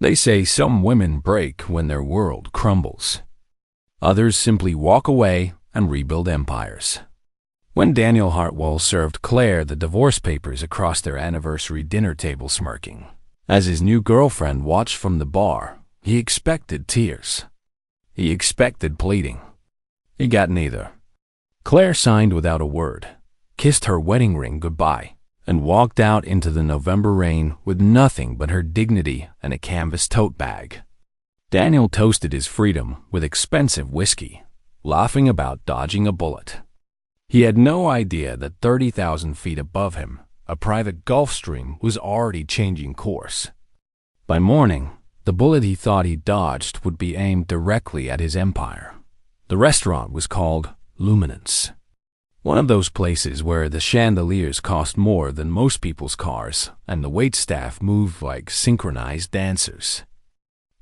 They say some women break when their world crumbles. Others simply walk away and rebuild empires. When Daniel Hartwell served Claire the divorce papers across their anniversary dinner table smirking, as his new girlfriend watched from the bar, he expected tears. He expected pleading. He got neither. Claire signed without a word, kissed her wedding ring goodbye, and walked out into the November rain with nothing but her dignity and a canvas tote bag. Daniel toasted his freedom with expensive whiskey, laughing about dodging a bullet. He had no idea that 30,000 feet above him, a private Gulfstream was already changing course. By morning, the bullet he thought he dodged would be aimed directly at his empire. The restaurant was called Luminance, one of those places where the chandeliers cost more than most people's cars and the waitstaff moved like synchronized dancers.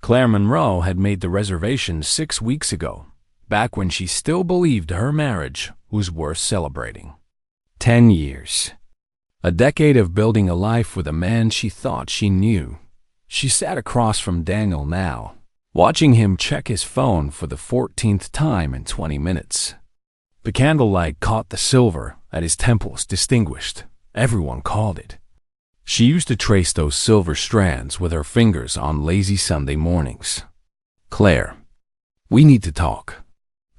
Claire Monroe had made the reservation 6 weeks ago, back when she still believed her marriage was worth celebrating. 10 years. A decade of building a life with a man she thought she knew. She sat across from Daniel now, watching him check his phone for the 14th time in 20 minutes. The candlelight caught the silver at his temples distinguished. Everyone called it. She used to trace those silver strands with her fingers on lazy Sunday mornings. Claire, we need to talk.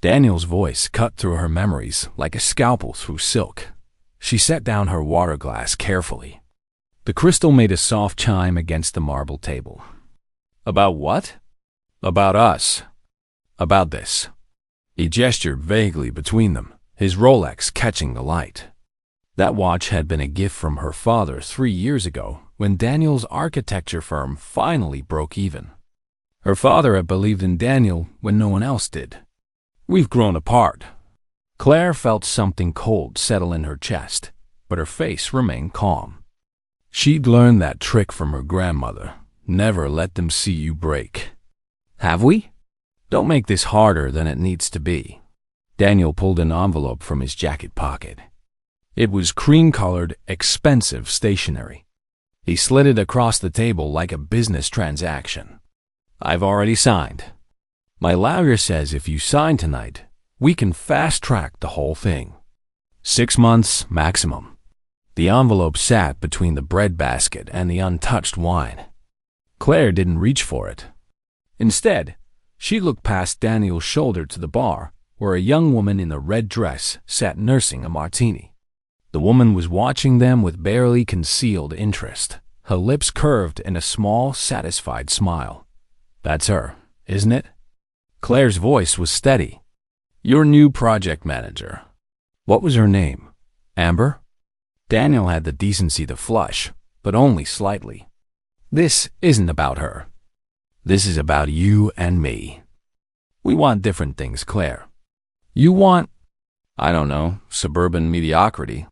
Daniel's voice cut through her memories like a scalpel through silk. She set down her water glass carefully. The crystal made a soft chime against the marble table. About what? About us. About this. He gestured vaguely between them, his Rolex catching the light. That watch had been a gift from her father 3 years ago when Daniel's architecture firm finally broke even. Her father had believed in Daniel when no one else did. We've grown apart. Claire felt something cold settle in her chest, but her face remained calm. She'd learned that trick from her grandmother. Never let them see you break. Have we? Don't make this harder than it needs to be. Daniel pulled an envelope from his jacket pocket. It was cream-colored, expensive stationery. He slid it across the table like a business transaction. I've already signed. My lawyer says if you sign tonight, we can fast-track the whole thing. 6 months maximum. The envelope sat between the breadbasket and the untouched wine. Claire didn't reach for it. Instead, she looked past Daniel's shoulder to the bar, where a young woman in a red dress sat nursing a martini. The woman was watching them with barely concealed interest, her lips curved in a small, satisfied smile. That's her, isn't it? Claire's voice was steady. Your new project manager. What was her name? Amber? Daniel had the decency to flush, but only slightly. This isn't about her. This is about you and me. We want different things, Claire. You want, I don't know, suburban mediocrity.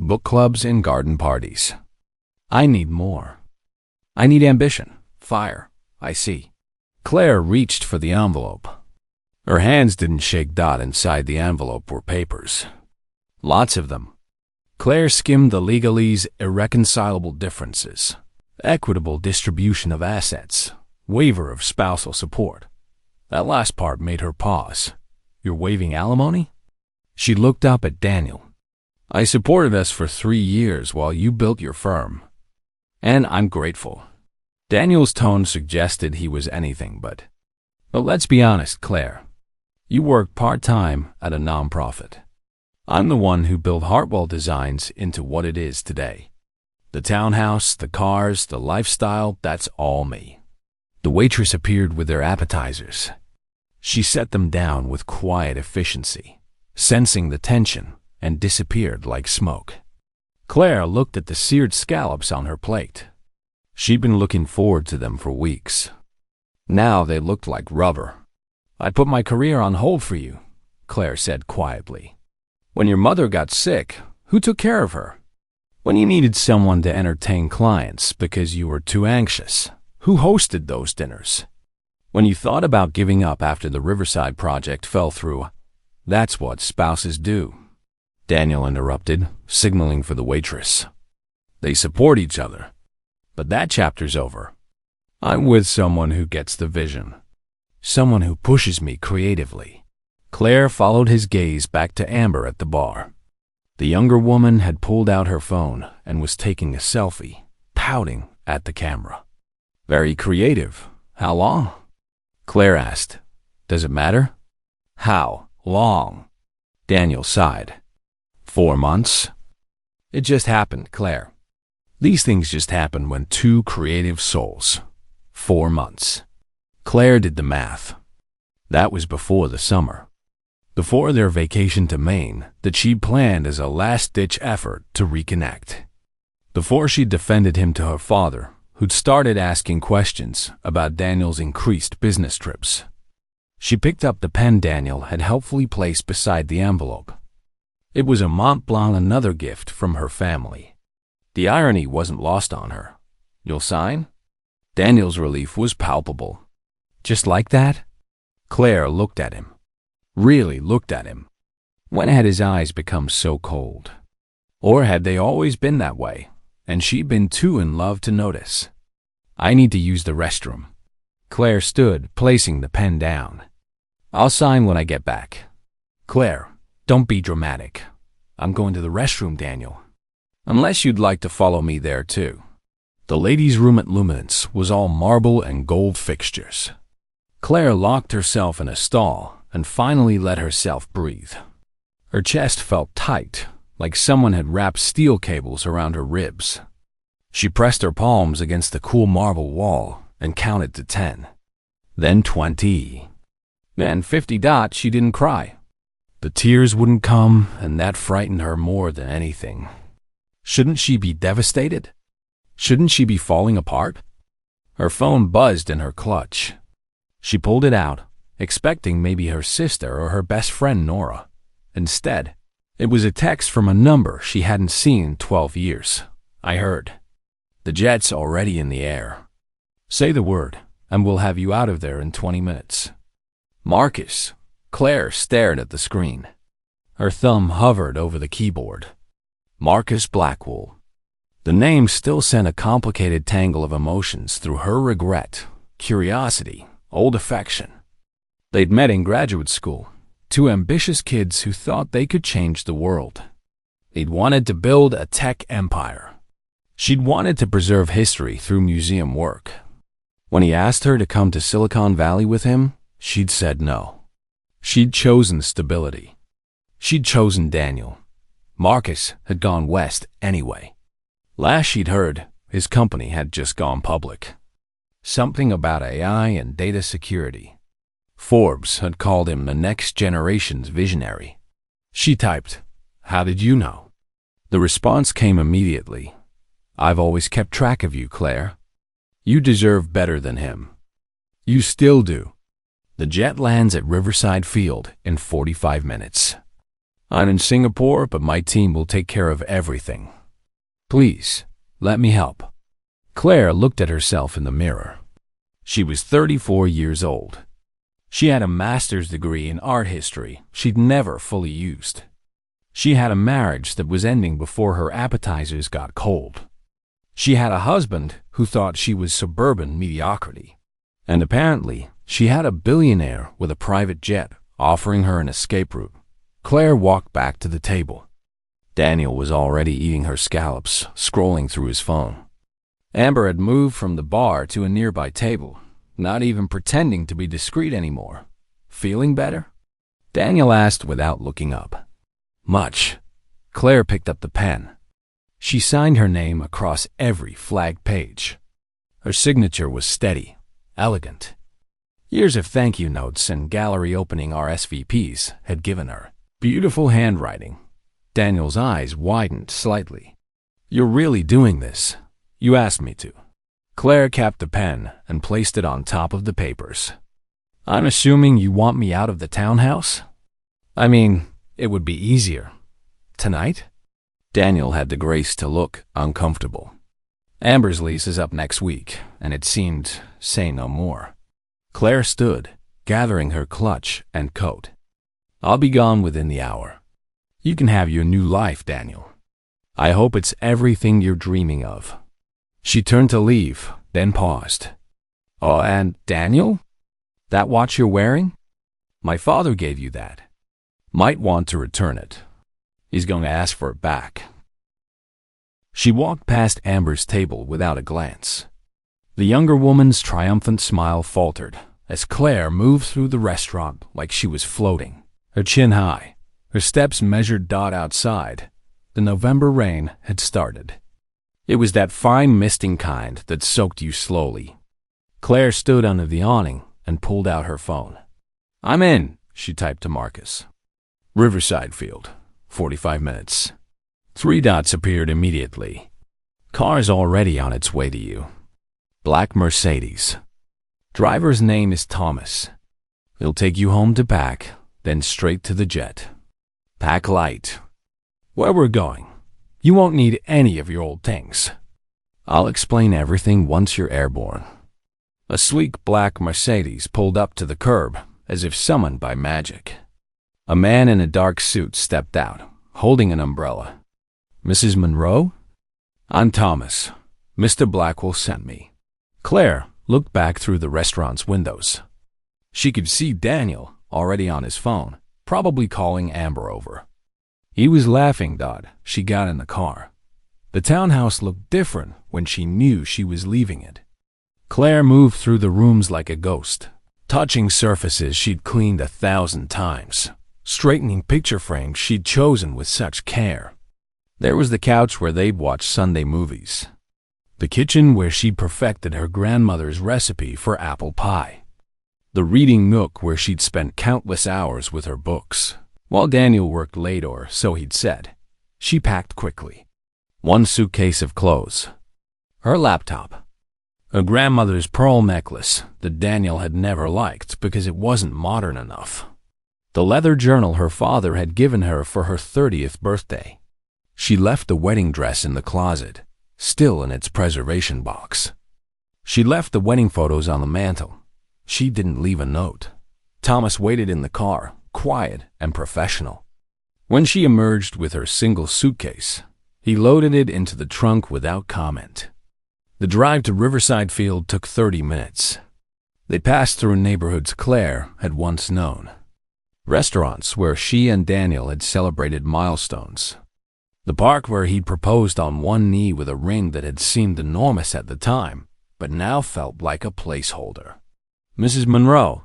Book clubs and garden parties. I need more. I need ambition, fire, I see. Claire reached for the envelope. Her hands didn't shake. Inside the envelope were papers. Lots of them. Claire skimmed the legalese, irreconcilable differences, equitable distribution of assets, waiver of spousal support. That last part made her pause. You're waiving alimony? She looked up at Daniel. I supported us for 3 years while you built your firm. And I'm grateful. Daniel's tone suggested he was anything but. But let's be honest, Claire. You work part-time at a nonprofit. I'm the one who built Hartwell Designs into what it is today. The townhouse, the cars, the lifestyle, that's all me. The waitress appeared with their appetizers. She set them down with quiet efficiency, sensing the tension, and disappeared like smoke. Claire looked at the seared scallops on her plate. She'd been looking forward to them for weeks. Now they looked like rubber. I put my career on hold for you, Claire said quietly. When your mother got sick, who took care of her? When you needed someone to entertain clients because you were too anxious, who hosted those dinners? When you thought about giving up after the Riverside project fell through, that's what spouses do. Daniel interrupted, signaling for the waitress. They support each other. But that chapter's over. I'm with someone who gets the vision. Someone who pushes me creatively. Claire followed his gaze back to Amber at the bar. The younger woman had pulled out her phone and was taking a selfie, pouting at the camera. Very creative. How long? Claire asked. Does it matter? How long? Daniel sighed. 4 months? It just happened, Claire. These things just happen when two creative souls. 4 months. Claire did the math. That was before the summer. Before their vacation to Maine that she'd planned as a last-ditch effort to reconnect. Before she defended him to her father, who'd started asking questions about Daniel's increased business trips. She picked up the pen Daniel had helpfully placed beside the envelope. It was a Mont Blanc, another gift from her family. The irony wasn't lost on her. You'll sign? Daniel's relief was palpable. Just like that? Claire looked at him. Really looked at him. When had his eyes become so cold? Or had they always been that way, and she'd been too in love to notice? I need to use the restroom. Claire stood, placing the pen down. I'll sign when I get back. Claire, don't be dramatic. I'm going to the restroom, Daniel. Unless you'd like to follow me there too. The ladies' room at Luminance was all marble and gold fixtures. Claire locked herself in a stall and finally let herself breathe. Her chest felt tight, like someone had wrapped steel cables around her ribs. She pressed her palms against the cool marble wall and counted to 10. Then 20. Then 50. She didn't cry. The tears wouldn't come, and that frightened her more than anything. Shouldn't she be devastated? Shouldn't she be falling apart? Her phone buzzed in her clutch. She pulled it out, expecting maybe her sister or her best friend Nora. Instead, it was a text from a number she hadn't seen in 12 years. I heard. The jet's already in the air. Say the word, and we'll have you out of there in 20 minutes. Marcus. Claire stared at the screen. Her thumb hovered over the keyboard. Marcus Blackwell. The name still sent a complicated tangle of emotions through her: regret, curiosity, old affection. They'd met in graduate school, two ambitious kids who thought they could change the world. They'd wanted to build a tech empire. She'd wanted to preserve history through museum work. When he asked her to come to Silicon Valley with him, she'd said no. She'd chosen stability. She'd chosen Daniel. Marcus had gone west anyway. Last she'd heard, his company had just gone public. Something about AI and data security. Forbes had called him the next generation's visionary. She typed, "How did you know?" The response came immediately. "I've always kept track of you, Claire. You deserve better than him. You still do." The jet lands at Riverside Field in 45 minutes. I'm in Singapore, but my team will take care of everything. Please, let me help. Claire looked at herself in the mirror. She was 34 years old. She had a master's degree in art history she'd never fully used. She had a marriage that was ending before her appetizers got cold. She had a husband who thought she was suburban mediocrity. And apparently, she had a billionaire with a private jet offering her an escape route. Claire walked back to the table. Daniel was already eating her scallops, scrolling through his phone. Amber had moved from the bar to a nearby table, not even pretending to be discreet anymore. Feeling better? Daniel asked without looking up. Much. Claire picked up the pen. She signed her name across every flagged page. Her signature was steady, elegant. Years of thank you notes and gallery opening RSVPs had given her beautiful handwriting. Daniel's eyes widened slightly. You're really doing this? You asked me to. Claire capped the pen and placed it on top of the papers. I'm assuming you want me out of the townhouse? I mean, it would be easier. Tonight? Daniel had the grace to look uncomfortable. Amber's lease is up next week, and it seemed, say no more. Claire stood, gathering her clutch and coat. I'll be gone within the hour. You can have your new life, Daniel. I hope it's everything you're dreaming of. She turned to leave, then paused. Oh, and Daniel? That watch you're wearing? My father gave you that. Might want to return it. He's going to ask for it back. She walked past Amber's table without a glance. The younger woman's triumphant smile faltered as Claire moved through the restaurant like she was floating, her chin high, her steps measured. Outside, the November rain had started. It was that fine misting kind that soaked you slowly. Claire stood under the awning and pulled out her phone. "I'm in," she typed to Marcus. "Riverside Field, 45 minutes. 3 dots appeared immediately. Car's already on its way to you. Black Mercedes. Driver's name is Thomas. He'll take you home to pack, then straight to the jet. Pack light. Where we're going, you won't need any of your old things. I'll explain everything once you're airborne." A sleek black Mercedes pulled up to the curb as if summoned by magic. A man in a dark suit stepped out, holding an umbrella. "Mrs. Monroe?" "I'm Thomas. Mr. Blackwell sent me." Claire looked back through the restaurant's windows. She could see Daniel already on his phone, probably calling Amber over. He was laughing. She got in the car. The townhouse looked different when she knew she was leaving it. Claire moved through the rooms like a ghost, touching surfaces she'd cleaned 1,000 times, straightening picture frames she'd chosen with such care. There was the couch where they'd watch Sunday movies, the kitchen where she'd perfected her grandmother's recipe for apple pie, the reading nook where she'd spent countless hours with her books. While Daniel worked late, or so he'd said, she packed quickly. 1 suitcase of clothes, her laptop, a grandmother's pearl necklace that Daniel had never liked because it wasn't modern enough, the leather journal her father had given her for her 30th birthday. She left the wedding dress in the closet, still in its preservation box. She left the wedding photos on the mantel. She didn't leave a note. Thomas waited in the car, quiet and professional. When she emerged with her single suitcase, he loaded it into the trunk without comment. The drive to Riverside Field took 30 minutes. They passed through neighborhoods Claire had once known, restaurants where she and Daniel had celebrated milestones, the park where he'd proposed on one knee with a ring that had seemed enormous at the time, but now felt like a placeholder. "Mrs. Monroe,"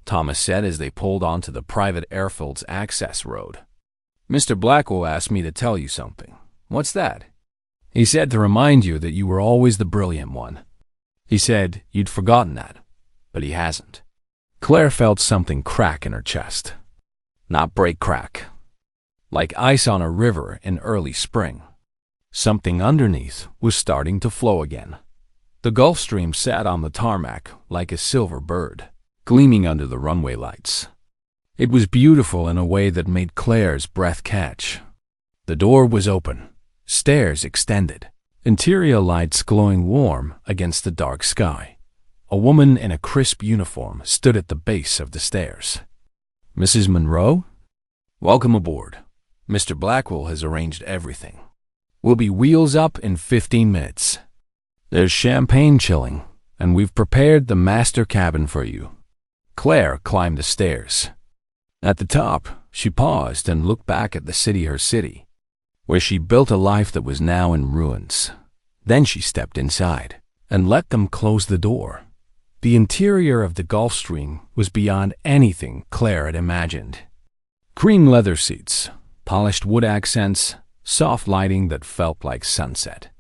Thomas said as they pulled onto the private airfield's access road. "Mr. Blackwell asked me to tell you something." "What's that?" "He said to remind you that you were always the brilliant one. He said you'd forgotten that, but he hasn't." Claire felt something crack in her chest. Not break crack, like ice on a river in early spring. Something underneath was starting to flow again. The Gulfstream sat on the tarmac like a silver bird, gleaming under the runway lights. It was beautiful in a way that made Claire's breath catch. The door was open, stairs extended, interior lights glowing warm against the dark sky. A woman in a crisp uniform stood at the base of the stairs. "Mrs. Monroe? Welcome aboard. Mr. Blackwell has arranged everything. We'll be wheels up in 15 minutes. There's champagne chilling, and we've prepared the master cabin for you." Claire climbed the stairs. At the top, she paused and looked back at the city, her city, where she built a life that was now in ruins. Then she stepped inside and let them close the door. The interior of the Gulfstream was beyond anything Claire had imagined. Cream leather seats, polished wood accents, soft lighting that felt like sunset.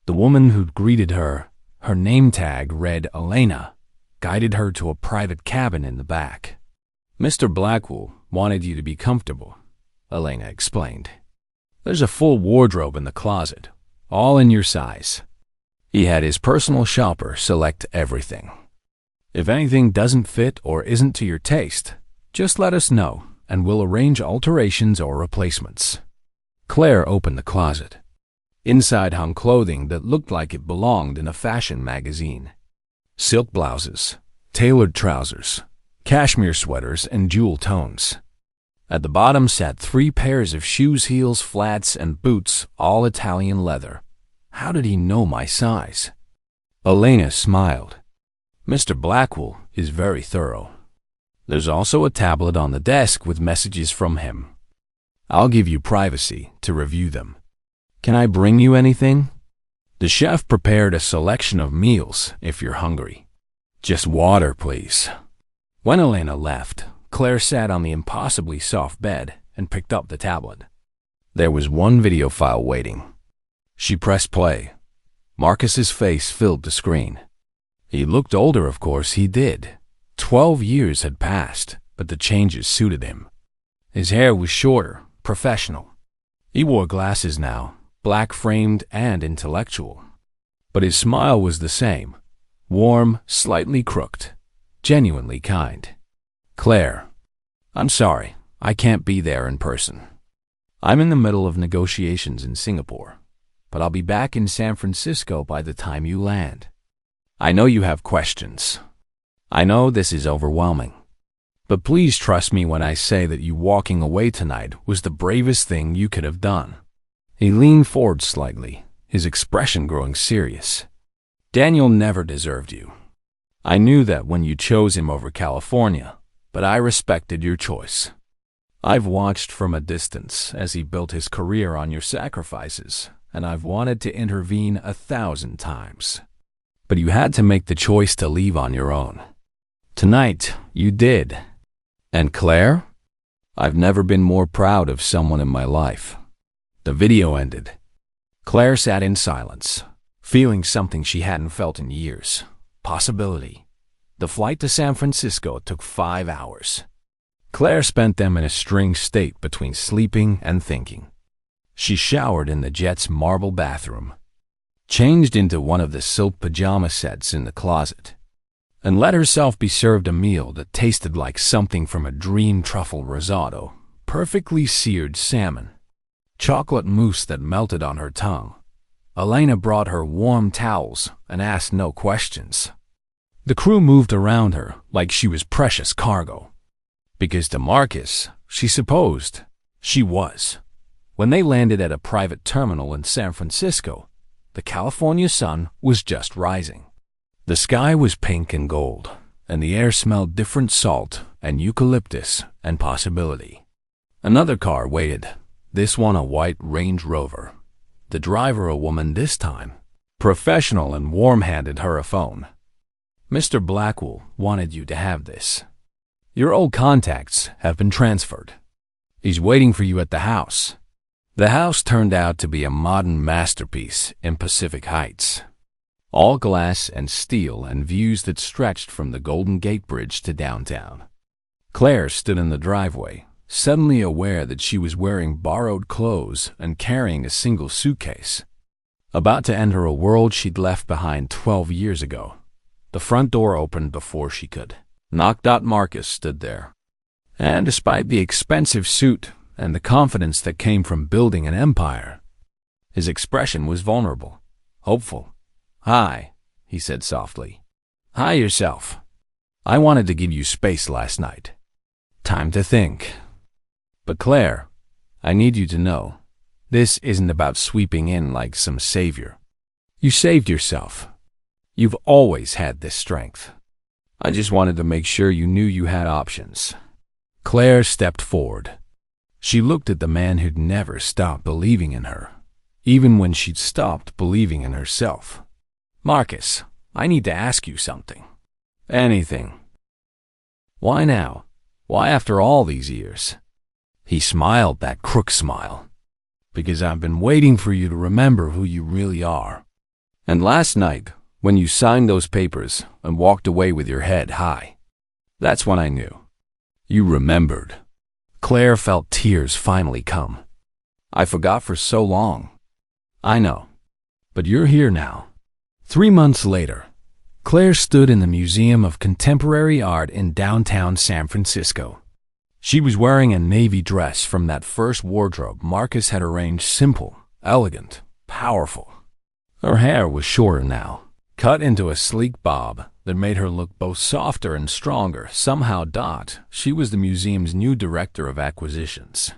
The woman who'd greeted her, her name tag read Elena, guided her to a private cabin in the back. "Mr. Blackwell wanted you to be comfortable," Elena explained. "There's a full wardrobe in the closet, all in your size. He had his personal shopper select everything. If anything doesn't fit or isn't to your taste, just let us know and we'll arrange alterations or replacements." Claire opened the closet. Inside hung clothing that looked like it belonged in a fashion magazine. Silk blouses, tailored trousers, cashmere sweaters, and jewel tones. At the bottom sat 3 pairs of shoes, heels, flats, and boots, all Italian leather. How did he know my size? Elena smiled. Mr. Blackwell is very thorough. There's also a tablet on the desk with messages from him. I'll give you privacy to review them. Can I bring you anything? The chef prepared a selection of meals if you're hungry. Just water, please. When Elena left, Claire sat on the impossibly soft bed and picked up the tablet. There was one video file waiting. She pressed play. Marcus's face filled the screen. He looked older, of course he did. 12 years had passed, but the changes suited him. His hair was shorter, professional. He wore glasses now, black-framed and intellectual. But his smile was the same, warm, slightly crooked, genuinely kind. Claire, I'm sorry, I can't be there in person. I'm in the middle of negotiations in Singapore, but I'll be back in San Francisco by the time you land. I know you have questions. I know this is overwhelming. But please trust me when I say that you walking away tonight was the bravest thing you could have done. He leaned forward slightly, his expression growing serious. Daniel never deserved you. I knew that when you chose him over California, but I respected your choice. I've watched from a distance as he built his career on your sacrifices, and I've wanted to intervene 1,000 times. But you had to make the choice to leave on your own. Tonight, you did. And Claire? I've never been more proud of someone in my life. The video ended. Claire sat in silence, feeling something she hadn't felt in years. Possibility. The flight to San Francisco took 5 hours. Claire spent them in a strange state between sleeping and thinking. She showered in the jet's marble bathroom, changed into one of the silk pajama sets in the closet, and let herself be served a meal that tasted like something from a dream truffle risotto, perfectly seared salmon, chocolate mousse that melted on her tongue. Elena brought her warm towels and asked no questions. The crew moved around her like she was precious cargo, because to Marcus, she supposed she was. When they landed at a private terminal in San Francisco, the California sun was just rising. The sky was pink and gold, and the air smelled different salt and eucalyptus and possibility. Another car waited, this one a white Range Rover. The driver a woman this time, professional and warm, handed her a phone. Mr. Blackwell wanted you to have this. Your old contacts have been transferred. He's waiting for you at the house. The house turned out to be a modern masterpiece in Pacific Heights. All glass and steel and views that stretched from the Golden Gate Bridge to downtown. Claire stood in the driveway, suddenly aware that she was wearing borrowed clothes and carrying a single suitcase. About to enter a world she'd left behind 12 years ago. The front door opened before she could knock. Marcus stood there. And despite the expensive suit and the confidence that came from building an empire, his expression was vulnerable, hopeful. "Hi," he said softly. "Hi yourself. I wanted to give you space last night. Time to think. But Claire, I need you to know, this isn't about sweeping in like some savior. You saved yourself. You've always had this strength. I just wanted to make sure you knew you had options." Claire stepped forward. She looked at the man who'd never stopped believing in her, even when she'd stopped believing in herself. "Marcus, I need to ask you something." "Anything." "Why now? Why after all these years?" He smiled, that crook smile. "Because I've been waiting for you to remember who you really are. And last night, when you signed those papers and walked away with your head high, that's when I knew. You remembered." Claire felt tears finally come. "I forgot for so long." "I know. But you're here now." 3 months later, Claire stood in the Museum of Contemporary Art in downtown San Francisco. She was wearing a navy dress from that first wardrobe Marcus had arranged, simple, elegant, powerful. Her hair was shorter now, cut into a sleek bob that made her look both softer and stronger. Somehow, she was the museum's new director of acquisitions.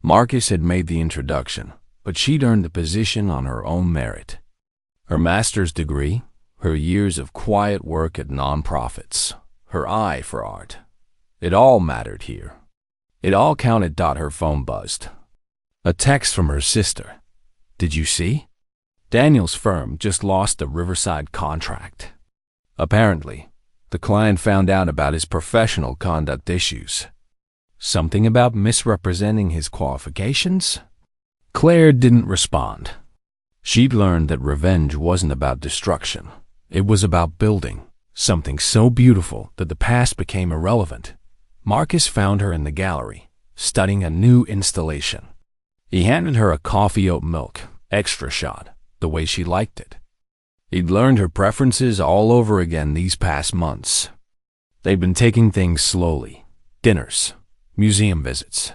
Marcus had made the introduction, but she'd earned the position on her own merit. Her master's degree, Her years of quiet work at nonprofits, her eye for art. It all mattered here. It all counted. Her phone buzzed. A text from her sister. Did you see? Daniel's firm just lost a Riverside contract. Apparently, the client found out about his professional conduct issues. Something about misrepresenting his qualifications? Claire didn't respond. She'd learned that revenge wasn't about destruction. It was about building something so beautiful that the past became irrelevant. Marcus found her in the gallery, studying a new installation. He handed her a coffee oat milk, extra shot, the way she liked it. He'd learned her preferences all over again these past months. They'd been taking things slowly. Dinners, museum visits,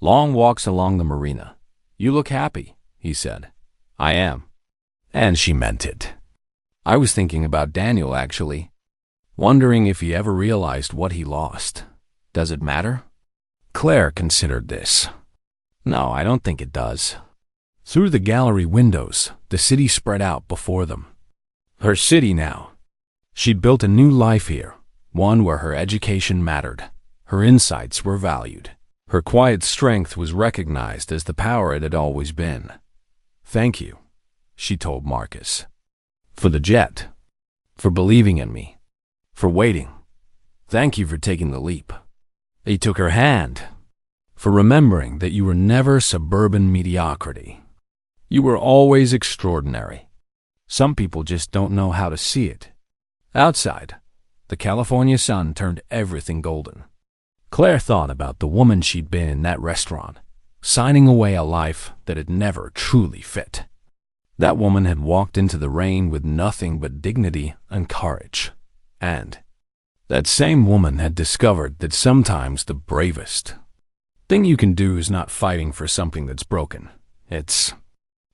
long walks along the marina. You look happy, he said. I am. And she meant it. I was thinking about Daniel, actually. Wondering if he ever realized what he lost. Does it matter? Claire considered this. No, I don't think it does. Through the gallery windows, the city spread out before them. Her city now. She'd built a new life here, one where her education mattered. Her insights were valued. Her quiet strength was recognized as the power it had always been. Thank you, she told Marcus. For the jet. For believing in me. For waiting. Thank you for taking the leap. He took her hand. For remembering that you were never suburban mediocrity. You were always extraordinary. Some people just don't know how to see it. Outside, the California sun turned everything golden. Claire thought about the woman she'd been in that restaurant, signing away a life that had never truly fit. That woman had walked into the rain with nothing but dignity and courage. And that same woman had discovered that sometimes the bravest thing you can do is not fighting for something that's broken. It's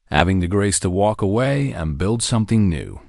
having the grace to walk away and build something new.